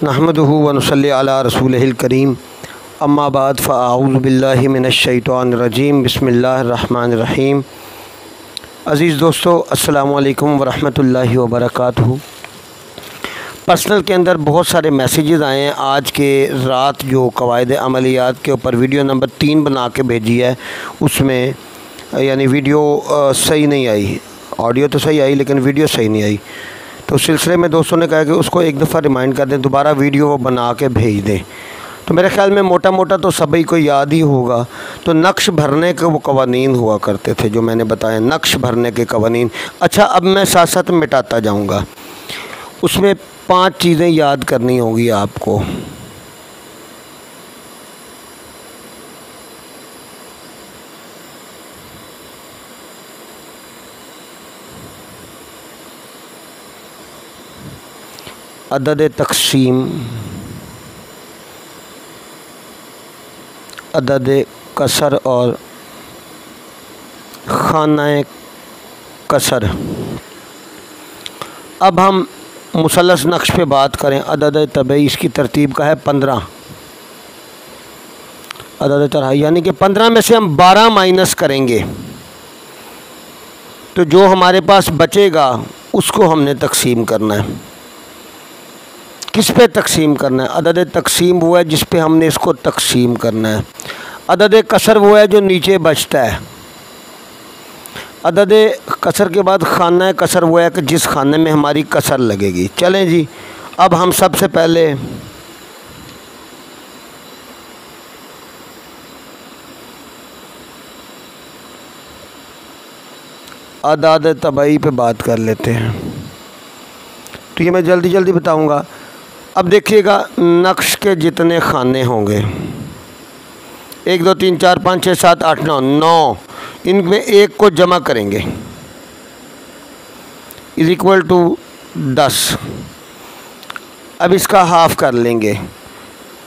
नहमदुहु व नसल्ली अला रसूलिहिल करीम अम्मा बाद फ़अऊज़ु बिल्लाहि मिनश्शैतानिर रजीम बिस्मिल्लाहिर रहमानिर रहीम। अज़ीज़ दोस्तों, अस्सलामु अलैकुम व रहमतुल्लाहि व बरकातुहू। पर्सनल के अंदर बहुत सारे मैसेजेस आए हैं। आज के रात जो क़वाइद अमलियात के ऊपर वीडियो नंबर 3 बना के भेजी है, उसमें यानी वीडियो सही नहीं आई, ऑडियो तो सही आई लेकिन वीडियो सही नहीं आई। तो उस सिलसिले में दोस्तों ने कहा कि उसको एक दफ़ा रिमाइंड कर दें, दोबारा वीडियो वो बना के भेज दें। तो मेरे ख़्याल में मोटा मोटा तो सभी को याद ही होगा। तो नक्श भरने के वो कवानीन हुआ करते थे जो मैंने बताया, नक्श भरने के कवानीन। अच्छा, अब मैं साथ साथ मिटाता जाऊँगा। उसमें 5 चीज़ें याद करनी होगी आपको। अदद तक़सीम, अदद कसर और खाना कसर। अब हम मुसल्लस नक्श पे बात करें। अदद तबई इसकी तरतीब का है 15। अदद तरह यानी कि 15 में से हम 12 माइनस करेंगे तो जो हमारे पास बचेगा उसको हमने तकसीम करना है। किस पे तकसीम करना है? अदद तकसीम वो है जिस पे हमने इसको तकसीम करना है। अदद कसर वो है जो नीचे बचता है। अदद कसर के बाद खाना कसर वो है कि जिस खाने में हमारी कसर लगेगी। चलें जी, अब हम सबसे पहले अदद तबई पे बात कर लेते हैं। तो ये मैं जल्दी जल्दी बताऊंगा। अब देखिएगा, नक्श के जितने खाने होंगे 1 2 3 4 5 6 7 8 9, इनमें एक को जमा करेंगे इज़ इक्वल टू 10। अब इसका हाफ कर लेंगे,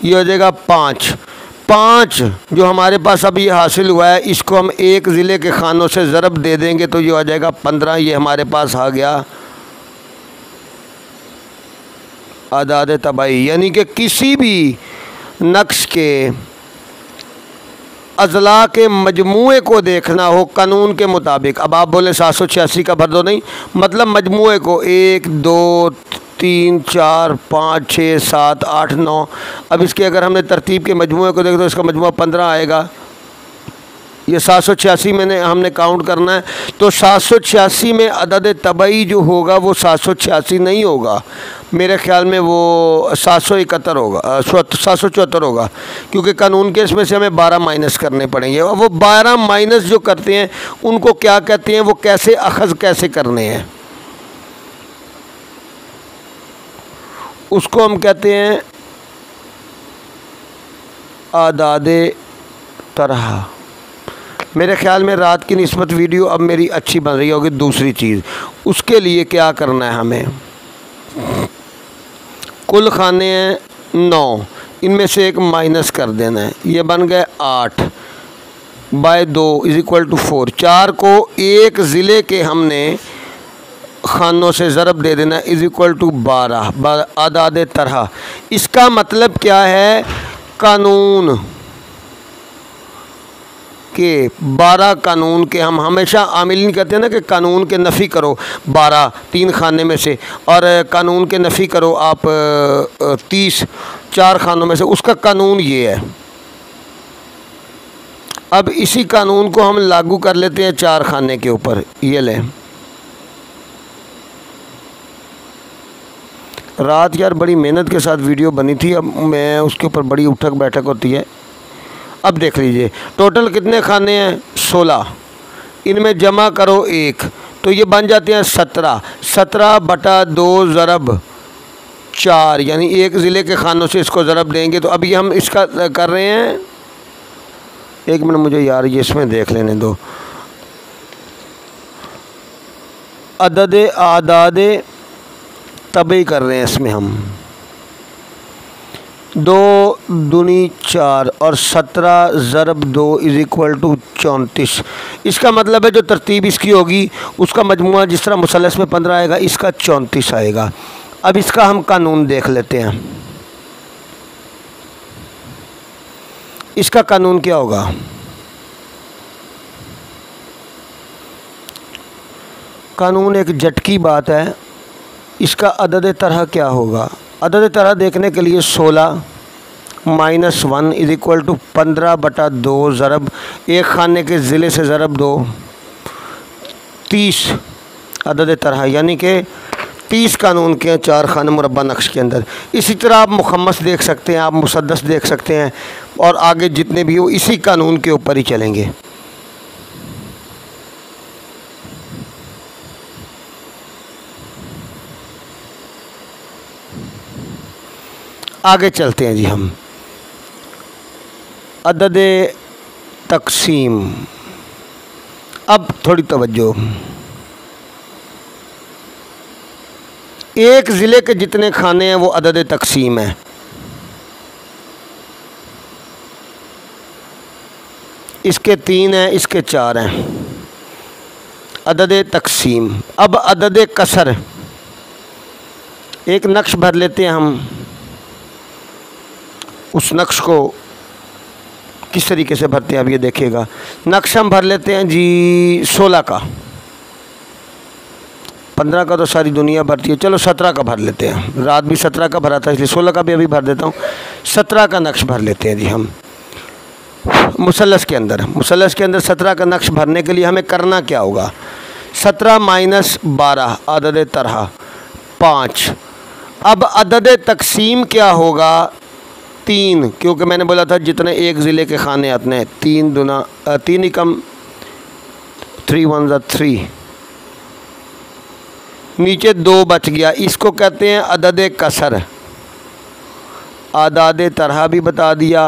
ये हो जाएगा 5 जो हमारे पास अब ये हासिल हुआ है, इसको हम एक ज़िले के खानों से ज़रब दे देंगे तो ये हो जाएगा 15। ये हमारे पास आ गया अदाद तबाई। यानी कि किसी भी नक्श के अज़ला के मजमूए को देखना हो कानून के मुताबिक। अब आप बोले 786 का भर दो, नहीं, मतलब मजमूए को 1 2 3 4 5 6 7 8 9। अब इसके अगर हमने तरतीब के मजमूए को देख तो इसका मजमूआ 15 आएगा। ये 786 में हमने काउंट करना है। तो 786 में अदद तबई जो होगा वो 786 नहीं होगा, मेरे ख़्याल में वो 771 होगा, 774 होगा, क्योंकि कानून के इसमें से हमें 12 माइनस करने पड़ेंगे। और वो 12 माइनस जो करते हैं उनको क्या कहते हैं, वो कैसे अखज़ कैसे करने हैं, उसको हम कहते हैं आदाद तरह। मेरे ख़्याल में रात की निस्बत वीडियो अब मेरी अच्छी बन रही होगी। दूसरी चीज़, उसके लिए क्या करना है, हमें कुल खाने हैं 9, इनमें से एक माइनस कर देना है। ये बन गए 8 बाय 2 इज़ इक्वल टू 4। 4 को एक ज़िले के हमने खानों से ज़रब दे देना इज़ इक्वल टू 12 आदाद तरह। इसका मतलब क्या है, कानून के 12 कानून के हम हमेशा आमिलीन कहते हैं ना कि कानून के नफ़ी करो 12 3 खाने में से, और कानून के नफ़ी करो आप 30 4 खानों में से। उसका कानून ये है। अब इसी कानून को हम लागू कर लेते हैं 4 खाने के ऊपर। ये लें, रात यार बड़ी मेहनत के साथ वीडियो बनी थी, अब मैं उसके ऊपर बड़ी उठक बैठक होती है। अब देख लीजिए, टोटल कितने खाने हैं 16, इनमें जमा करो 1 तो ये बन जाते हैं 17। 17 बटा 2 ज़रब 4, यानी एक ज़िले के खानों से इसको ज़रब देंगे। तो अभी हम इसका कर रहे हैं, 1 मिनट मुझे यार ये इसमें देख लेने दो। अदद आदाद तबई कर रहे हैं इसमें हम 2 दूनी 4 और 17 ज़रब 2 इज़ इक्वल टू 34। इसका मतलब है जो तरतीब इसकी होगी उसका मजमूआ जिस तरह मुसल्लस में 15 आएगा, इसका 34 आएगा। अब इसका हम कानून देख लेते हैं। इसका कानून क्या होगा? कानून एक झटकी बात है। इसका अदद तरह क्या होगा? अदद तरह देखने के लिए 16 माइनस 1 इज इक्वल टू 15/2 ज़रब एक खाने के ज़िले से ज़रब 2 30 अदद तरह, यानी कि 30 कानून के 4 खाने मुरब्बा नक्श के अंदर। इसी तरह आप मुखम्मस देख सकते हैं, आप मुसद्दस देख सकते हैं, और आगे जितने भी हो इसी कानून के ऊपर ही चलेंगे। आगे चलते हैं जी हम। अदद तकसीम। अब थोड़ी तवज्जो। एक ज़िले के जितने खाने हैं वो अदद तकसीम है। इसके 3 हैं, इसके 4 हैं। अदद तकसीम। अब अदद कसर। एक नक्श भर लेते हैं हम। उस नक्श को किस तरीके से भरते हैं आप ये देखिएगा। नक्श हम भर लेते हैं जी 16 का। 15 का तो सारी दुनिया भरती है, चलो 17 का भर लेते हैं। रात भी 17 का भरा था, इसलिए 16 का भी अभी भर देता हूँ। 17 का नक्श भर लेते हैं जी हम मुसल्लस के अंदर। मुसल्लस के अंदर 17 का नक्श भरने के लिए हमें करना क्या होगा? 17 माइनस 12 अदद तरह 5। अब अदद तकसीम क्या होगा? 3, क्योंकि मैंने बोला था जितने एक ज़िले के खाने आते हैं 3 दूना 3 ही कम 3 1 ज़ा 3। नीचे 2 बच गया, इसको कहते हैं अदद कसर। आदाद तरह भी बता दिया,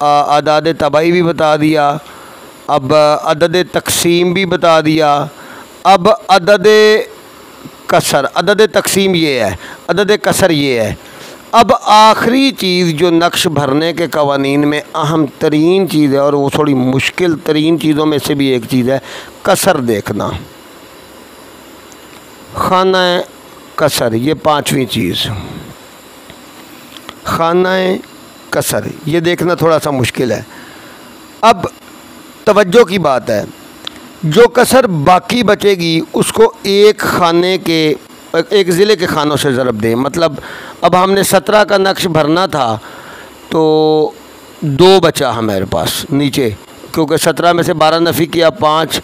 आदाद तबाई भी बता दिया, अब अदद तकसीम भी बता दिया। अब अदद कसर, अदद तकसीम ये है, अदद कसर ये है। अब आखिरी चीज़ जो नक्श भरने के कवानीन में अहम तरीन चीज़ है, और वो थोड़ी मुश्किल तरीन चीज़ों में से भी एक चीज़ है, कसर देखना। खाना कसर, ये 5वीं चीज़, खाना कसर, ये देखना थोड़ा सा मुश्किल है। अब तवज्जो की बात है, जो कसर बाकी बचेगी उसको एक खाने के, एक ज़िले के खानों से ज़रब दें। मतलब अब हमने 17 का नक्श भरना था तो 2 बचा हमारे पास नीचे, क्योंकि 17 में से 12 नफ़ी किया, 5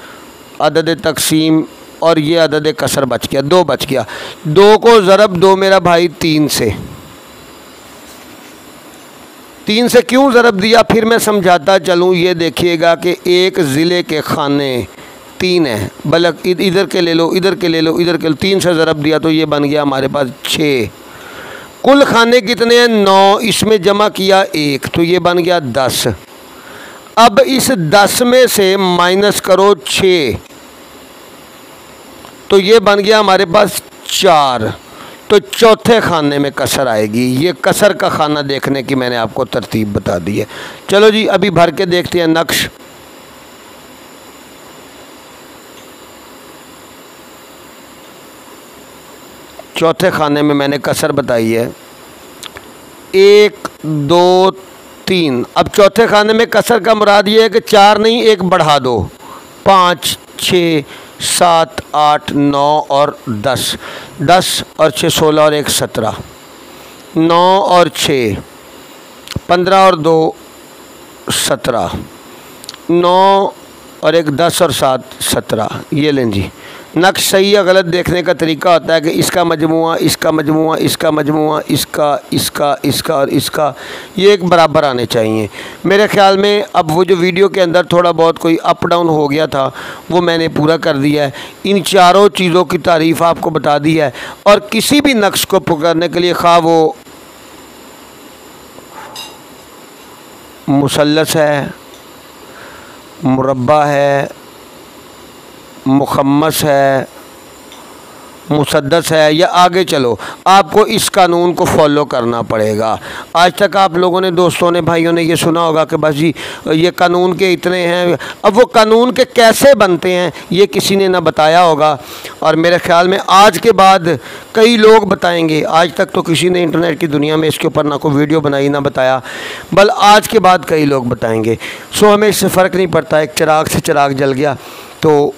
अदद तकसीम और ये अदद कसर बच गया, 2 बच गया। 2 को ज़रब दो मेरा भाई 3 से। 3 से क्यों ज़रब दिया फिर मैं समझाता चलूँ। ये देखिएगा कि एक ज़िले के खाने 3 हैं, बल्कि इधर के ले लो, इधर के ले लो, इधर के लो, 3 से ज़रब दिया तो ये बन गया हमारे पास 6। कुल खाने कितने हैं? 9। इसमें जमा किया 1 तो ये बन गया 10। अब इस 10 में से माइनस करो 6 तो ये बन गया हमारे पास 4। तो चौथे खाने में कसर आएगी। ये कसर का खाना देखने की मैंने आपको तरतीब बता दी है। चलो जी अभी भर के देखते हैं नक्श। चौथे खाने में मैंने कसर बताई है 1 2 3। अब चौथे खाने में कसर का मुराद ये है कि 4 नहीं 1 बढ़ा दो, 5 6 7 8 9 और 10। 10 और 6 16 और 1 17। 9 और 6 15 और 2 17। 9 और 1 10 और 7 17। ये लें जी। नक्श सही या गलत देखने का तरीका होता है कि इसका मजमुआ, इसका मजमुआ, इसका मजमुआ, इसका इसका इसका और इसका, ये एक बराबर आने चाहिए। मेरे ख़्याल में अब वो जो वीडियो के अंदर थोड़ा बहुत कोई अप डाउन हो गया था वो मैंने पूरा कर दिया है। इन चारों चीज़ों की तारीफ़ आपको बता दी है। और किसी भी नक्श को पकड़ने के लिए खा वो मुसल्लस है, मुरब्बा है, मुखम्मस है, मुसद्दस है या आगे चलो, आपको इस कानून को फॉलो करना पड़ेगा। आज तक आप लोगों ने, दोस्तों ने, भाइयों ने ये सुना होगा कि बस जी ये कानून के इतने हैं, अब वो कानून के कैसे बनते हैं ये किसी ने ना बताया होगा। और मेरे ख़्याल में आज के बाद कई लोग बताएंगे। आज तक तो किसी ने इंटरनेट की दुनिया में इसके ऊपर ना कोई वीडियो बनाई ना बताया, बल आज के बाद कई लोग बताएंगे। सो हमें इससे फ़र्क नहीं पड़ता, एक चिराग से चिराग जल गया तो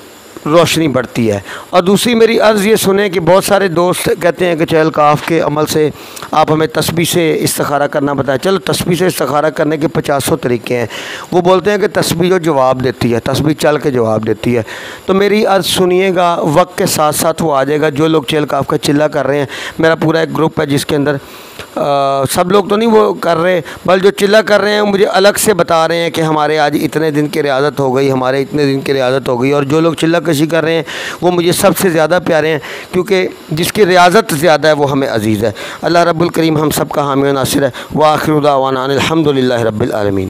रोशनी बढ़ती है। और दूसरी मेरी अर्ज़ ये सुने कि बहुत सारे दोस्त कहते हैं कि चहल काफ के अमल से आप हमें तस्बीह से इस्तिखारा करना बताएं। चलो, तस्बीह से इस्तिखारा करने के 50 तरीके हैं। वो बोलते हैं कि तस्बीह जो जवाब देती है, तस्बीह चल के जवाब देती है। तो मेरी अर्ज़ सुनिएगा, वक्त के साथ साथ वो आ जाएगा। जो लोग चहल काफ का चिल्ला कर रहे हैं, मेरा पूरा एक ग्रुप है जिसके अंदर सब लोग तो नहीं वो कर रहे, बल जो चिल्ला कर रहे हैं मुझे अलग से बता रहे हैं कि हमारे आज इतने दिन की रियादत हो गई, हमारे इतने दिन की रियादत हो गई। और जो लोग चिल्ला कशी कर रहे हैं वो मुझे सबसे ज़्यादा प्यारे हैं, क्योंकि जिसकी रियादत ज़्यादा है वो हमें अज़ीज़ है। अल्लाह रब्बुल करीम हम सब का हामी व नासिर है। व आखिर दावाना अनिल हम्दुलिल्लाहि रब्बिल आलमीन।